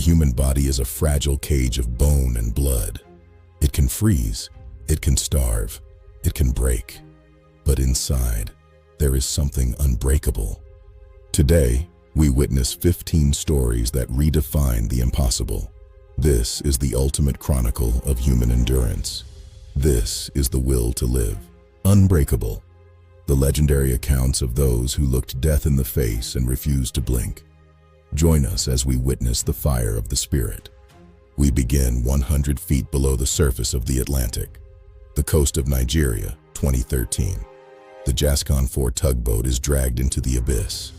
human body is a fragile cage of bone and blood. It can freeze, it can starve, it can break. But inside, there is something unbreakable. Today, we witness 15 stories that redefine the impossible. This is the ultimate chronicle of human endurance. This is the will to live. Unbreakable. The legendary accounts of those who looked death in the face and refused to blink. Join us as we witness the fire of the spirit. We begin 100 feet below the surface of the Atlantic, the coast of Nigeria, 2013. The Jascon 4 tugboat is dragged into the abyss.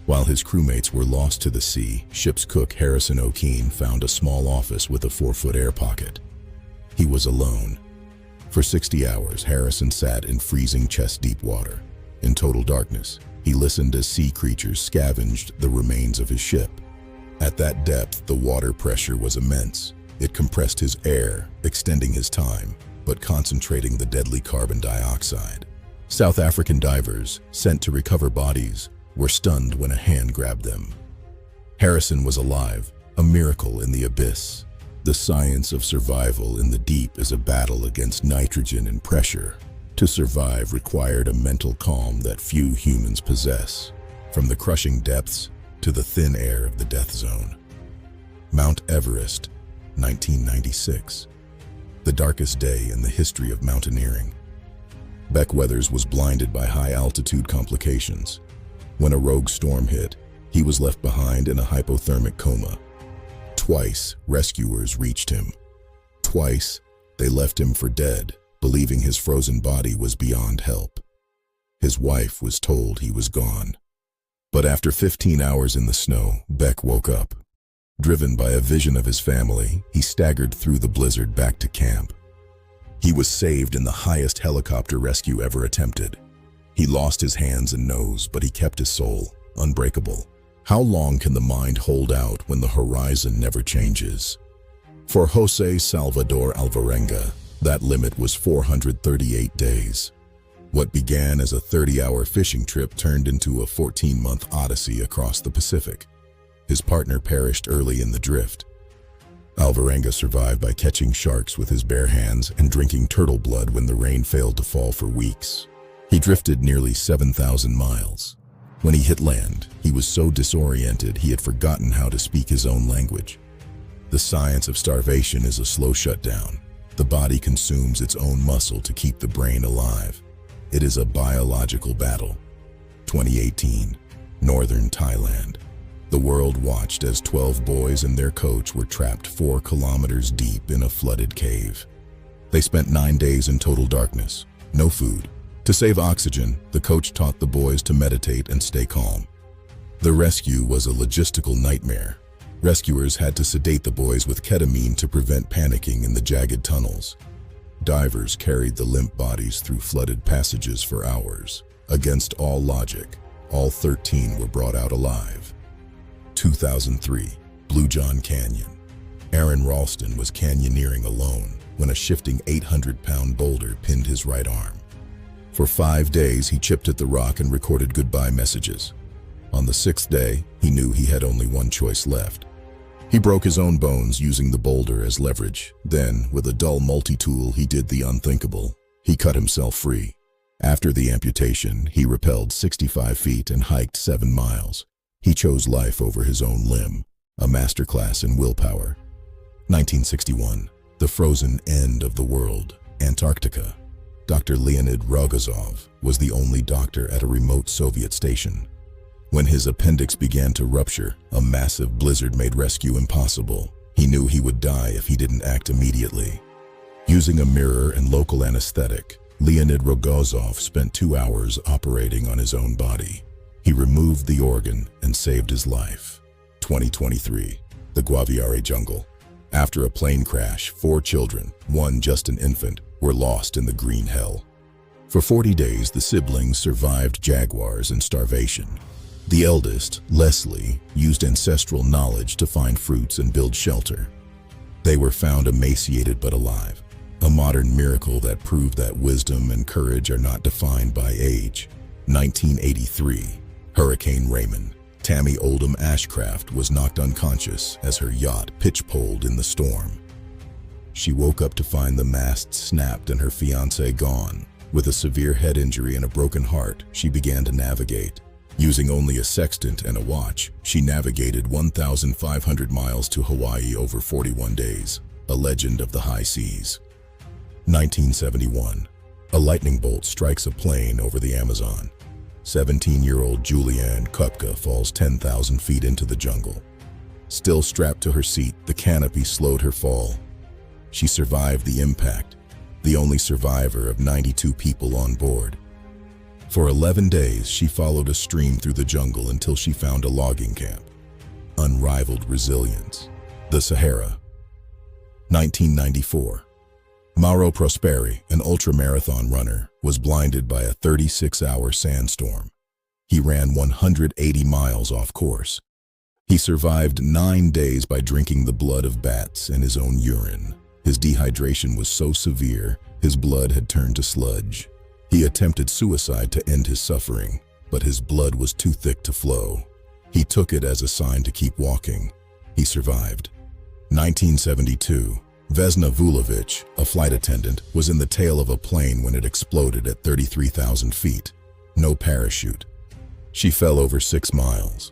While his crewmates were lost to the sea, ship's cook Harrison O'Keefe found a small office with a 4-foot air pocket. He was alone. For 60 hours, Harrison sat in freezing chest-deep water. In total darkness, he listened as sea creatures scavenged the remains of his ship. At that depth, the water pressure was immense. It compressed his air, extending his time, but concentrating the deadly carbon dioxide. South African divers, sent to recover bodies, were stunned when a hand grabbed them. Harrison was alive, a miracle in the abyss. The science of survival in the deep is a battle against nitrogen and pressure. To survive required a mental calm that few humans possess, from the crushing depths to the thin air of the death zone. Mount Everest, 1996. The darkest day in the history of mountaineering. Beck Weathers was blinded by high-altitude complications. When a rogue storm hit, he was left behind in a hypothermic coma. Twice, rescuers reached him. Twice, they left him for dead, believing his frozen body was beyond help. His wife was told he was gone. But after 15 hours in the snow, Beck woke up. Driven by a vision of his family, he staggered through the blizzard back to camp. He was saved in the highest helicopter rescue ever attempted. He lost his hands and nose, but he kept his soul, unbreakable. How long can the mind hold out when the horizon never changes? For Jose Salvador Alvarenga, that limit was 438 days. What began as a 30-hour fishing trip turned into a 14-month odyssey across the Pacific. His partner perished early in the drift. Alvarenga survived by catching sharks with his bare hands and drinking turtle blood when the rain failed to fall for weeks. He drifted nearly 7,000 miles. When he hit land, he was so disoriented he had forgotten how to speak his own language. The science of starvation is a slow shutdown. The body consumes its own muscle to keep the brain alive. It is a biological battle. 2018, northern Thailand. The world watched as 12 boys and their coach were trapped 4 kilometers deep in a flooded cave. They spent 9 days in total darkness, no food. To save oxygen, the coach taught the boys to meditate and stay calm. The rescue was a logistical nightmare. Rescuers had to sedate the boys with ketamine to prevent panicking in the jagged tunnels. Divers carried the limp bodies through flooded passages for hours. Against all logic, all 13 were brought out alive. 2003, Blue John Canyon. Aaron Ralston was canyoneering alone when a shifting 800-pound boulder pinned his right arm. For 5 days, he chipped at the rock and recorded goodbye messages. On the 6th day, he knew he had only one choice left. He broke his own bones using the boulder as leverage. Then, with a dull multi-tool, he did the unthinkable. He cut himself free. After the amputation, he rappelled 65 feet and hiked 7 miles. He chose life over his own limb, a masterclass in willpower. 1961, the frozen end of the world, Antarctica. Dr. Leonid Rogozov was the only doctor at a remote Soviet station. When his appendix began to rupture, a massive blizzard made rescue impossible. He knew he would die if he didn't act immediately. Using a mirror and local anesthetic, Leonid Rogozov spent 2 hours operating on his own body. He removed the organ and saved his life. 2023, the Guaviare jungle. After a plane crash, 4 children, one just an infant, were lost in the green hell. For 40 days, the siblings survived jaguars and starvation. The eldest, Leslie, used ancestral knowledge to find fruits and build shelter. They were found emaciated but alive, a modern miracle that proved that wisdom and courage are not defined by age. 1983, Hurricane Raymond. Tammy Oldham Ashcraft was knocked unconscious as her yacht pitch-poled in the storm. She woke up to find the mast snapped and her fiancé gone. With a severe head injury and a broken heart, she began to navigate. Using only a sextant and a watch, she navigated 1,500 miles to Hawaii over 41 days, a legend of the high seas. 1971. A lightning bolt strikes a plane over the Amazon. 17-year-old Julianne Kupka falls 10,000 feet into the jungle. Still strapped to her seat, the canopy slowed her fall. She survived the impact, the only survivor of 92 people on board. For 11 days, she followed a stream through the jungle until she found a logging camp. Unrivaled resilience. The Sahara. 1994. Mauro Prosperi, an ultramarathon runner, was blinded by a 36-hour sandstorm. He ran 180 miles off course. He survived 9 days by drinking the blood of bats and his own urine. His dehydration was so severe, his blood had turned to sludge. He attempted suicide to end his suffering, but his blood was too thick to flow. He took it as a sign to keep walking. He survived. 1972. Vesna Vulovic, a flight attendant, was in the tail of a plane when it exploded at 33,000 feet. No parachute. She fell over 6 miles.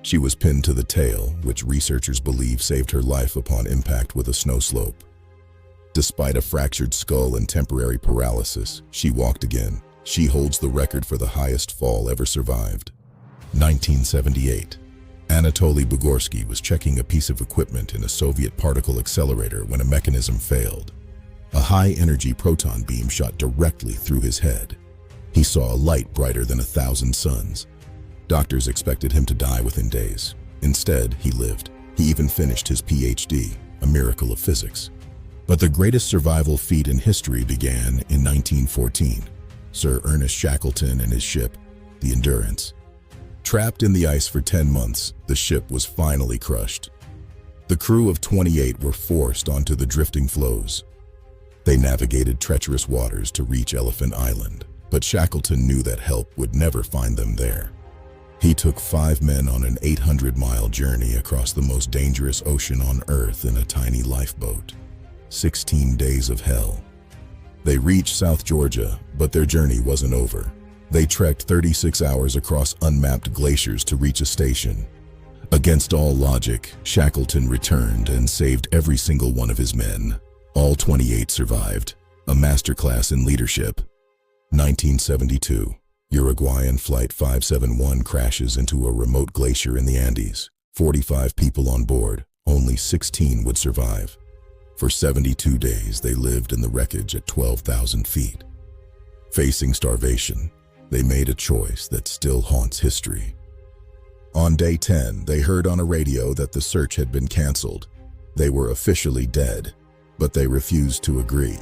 She was pinned to the tail, which researchers believe saved her life upon impact with a snow slope. Despite a fractured skull and temporary paralysis, she walked again. She holds the record for the highest fall ever survived. 1978. Anatoly Bugorsky was checking a piece of equipment in a Soviet particle accelerator when a mechanism failed. A high-energy proton beam shot directly through his head. He saw a light brighter than 1,000 suns. Doctors expected him to die within days. Instead, he lived. He even finished his PhD, a miracle of physics. But the greatest survival feat in history began in 1914. Sir Ernest Shackleton and his ship, the Endurance. Trapped in the ice for 10 months, the ship was finally crushed. The crew of 28 were forced onto the drifting floes. They navigated treacherous waters to reach Elephant Island, but Shackleton knew that help would never find them there. He took 5 men on an 800-mile journey across the most dangerous ocean on Earth in a tiny lifeboat. 16 days of hell. They reached South Georgia, but their journey wasn't over. They trekked 36 hours across unmapped glaciers to reach a station. Against all logic, Shackleton returned and saved every single one of his men. All 28 survived. A masterclass in leadership. 1972. Uruguayan Flight 571 crashes into a remote glacier in the Andes. 45 people on board. Only 16 would survive. For 72 days, they lived in the wreckage at 12,000 feet. Facing starvation, they made a choice that still haunts history. On day 10, they heard on a radio that the search had been canceled. They were officially dead, but they refused to agree.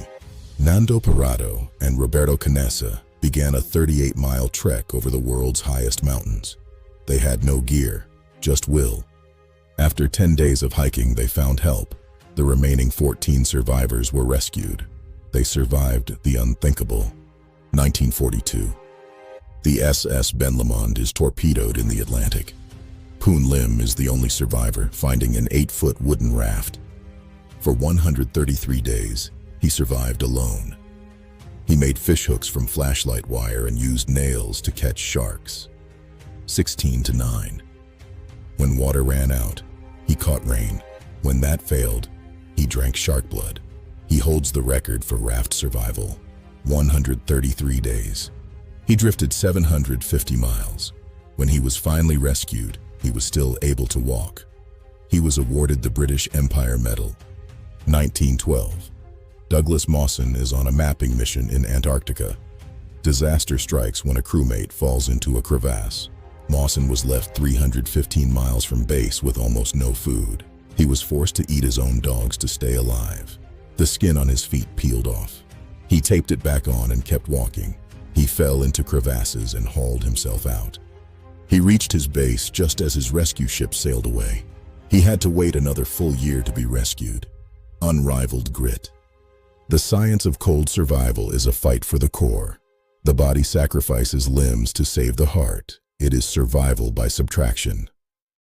Nando Parado and Roberto Canessa began a 38-mile trek over the world's highest mountains. They had no gear, just will. After 10 days of hiking, they found help. The remaining 14 survivors were rescued. They survived the unthinkable. 1942. The SS Ben Lomond is torpedoed in the Atlantic. Poon Lim is the only survivor, finding an 8-foot wooden raft. For 133 days, he survived alone. He made fishhooks from flashlight wire and used nails to catch sharks. 16-9. When water ran out, he caught rain. When that failed, he drank shark blood. He holds the record for raft survival. 133 days. He drifted 750 miles. When he was finally rescued, he was still able to walk. He was awarded the British Empire Medal. 1912. Douglas Mawson is on a mapping mission in Antarctica. Disaster strikes when a crewmate falls into a crevasse. Mawson was left 315 miles from base with almost no food. He was forced to eat his own dogs to stay alive. The skin on his feet peeled off. He taped it back on and kept walking. He fell into crevasses and hauled himself out. He reached his base just as his rescue ship sailed away. He had to wait another full year to be rescued. Unrivaled grit. The science of cold survival is a fight for the core. The body sacrifices limbs to save the heart. It is survival by subtraction.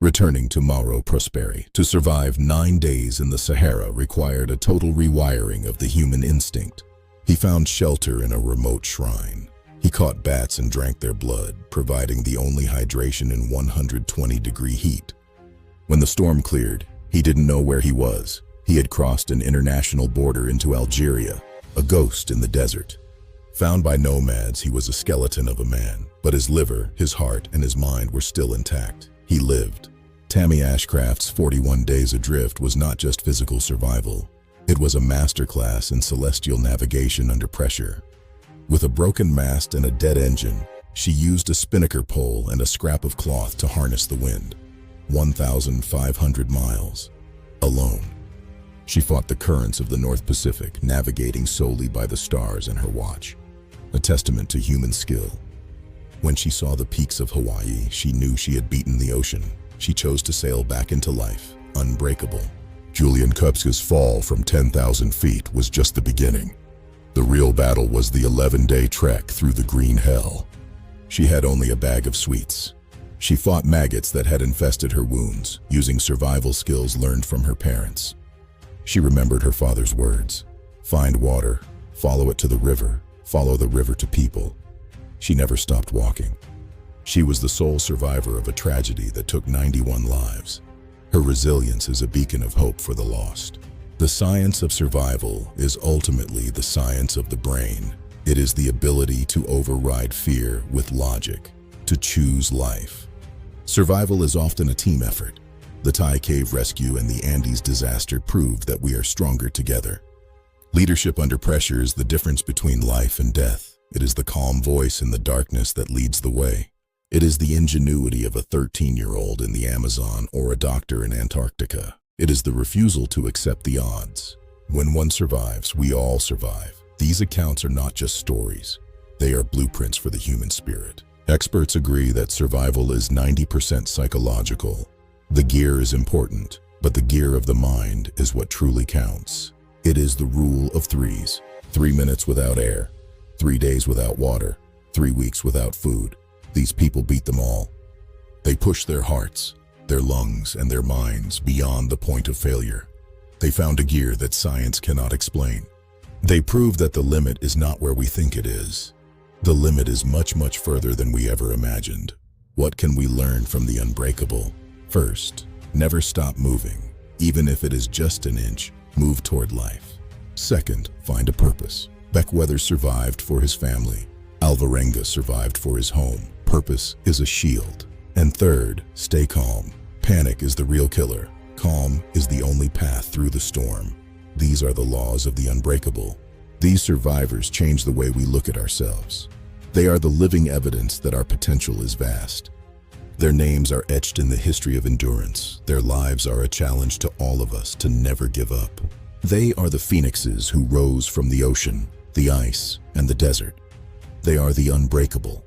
Returning to Mauro Prosperi to survive 9 days in the Sahara required a total rewiring of the human instinct. He found shelter in a remote shrine. He caught bats and drank their blood, providing the only hydration in 120-degree heat. When the storm cleared, he didn't know where he was. He had crossed an international border into Algeria, a ghost in the desert. Found by nomads, he was a skeleton of a man, but his liver, his heart, and his mind were still intact. He lived. Tammy Ashcraft's 41 Days Adrift was not just physical survival. It was a masterclass in celestial navigation under pressure. With a broken mast and a dead engine, she used a spinnaker pole and a scrap of cloth to harness the wind. 1,500 miles. Alone. She fought the currents of the North Pacific, navigating solely by the stars in her watch. A testament to human skill. When she saw the peaks of Hawaii, she knew she had beaten the ocean. She chose to sail back into life, unbreakable. Julian Kupska's fall from 10,000 feet was just the beginning. The real battle was the 11-day trek through the green hell. She had only a bag of sweets. She fought maggots that had infested her wounds, using survival skills learned from her parents. She remembered her father's words. Find water, follow it to the river, follow the river to people. She never stopped walking. She was the sole survivor of a tragedy that took 91 lives. Her resilience is a beacon of hope for the lost. The science of survival is ultimately the science of the brain. It is the ability to override fear with logic, to choose life. Survival is often a team effort. The Thai cave rescue and the Andes disaster proved that we are stronger together. Leadership under pressure is the difference between life and death. It is the calm voice in the darkness that leads the way. It is the ingenuity of a 13-year-old in the Amazon or a doctor in Antarctica. It is the refusal to accept the odds. When one survives, we all survive. These accounts are not just stories. They are blueprints for the human spirit. Experts agree that survival is 90% psychological. The gear is important, but the gear of the mind is what truly counts. It is the rule of threes. 3 minutes without air, 3 days without water, 3 weeks without food. These people beat them all. They push their hearts, their lungs, and their minds beyond the point of failure. They found a gear that science cannot explain. They proved that the limit is not where we think it is. The limit is much, much further than we ever imagined. What can we learn from the unbreakable? First, never stop moving. Even if it is just an inch, move toward life. Second, find a purpose. Beckweather survived for his family. Alvarenga survived for his home. Purpose is a shield. And third, stay calm. Panic is the real killer. Calm is the only path through the storm. These are the laws of the unbreakable. These survivors change the way we look at ourselves. They are the living evidence that our potential is vast. Their names are etched in the history of endurance. Their lives are a challenge to all of us to never give up. They are the phoenixes who rose from the ocean, the ice, and the desert. They are the unbreakable.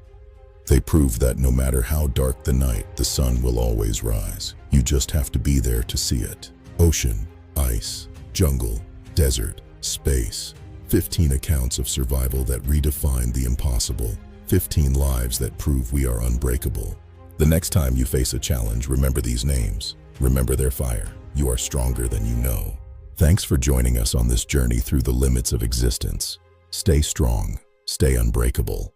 They prove that no matter how dark the night, the sun will always rise. You just have to be there to see it. Ocean, ice, jungle, desert, space. 15 accounts of survival that redefined the impossible. 15 lives that prove we are unbreakable. The next time you face a challenge, remember these names. Remember their fire. You are stronger than you know. Thanks for joining us on this journey through the limits of existence. Stay strong. Stay unbreakable.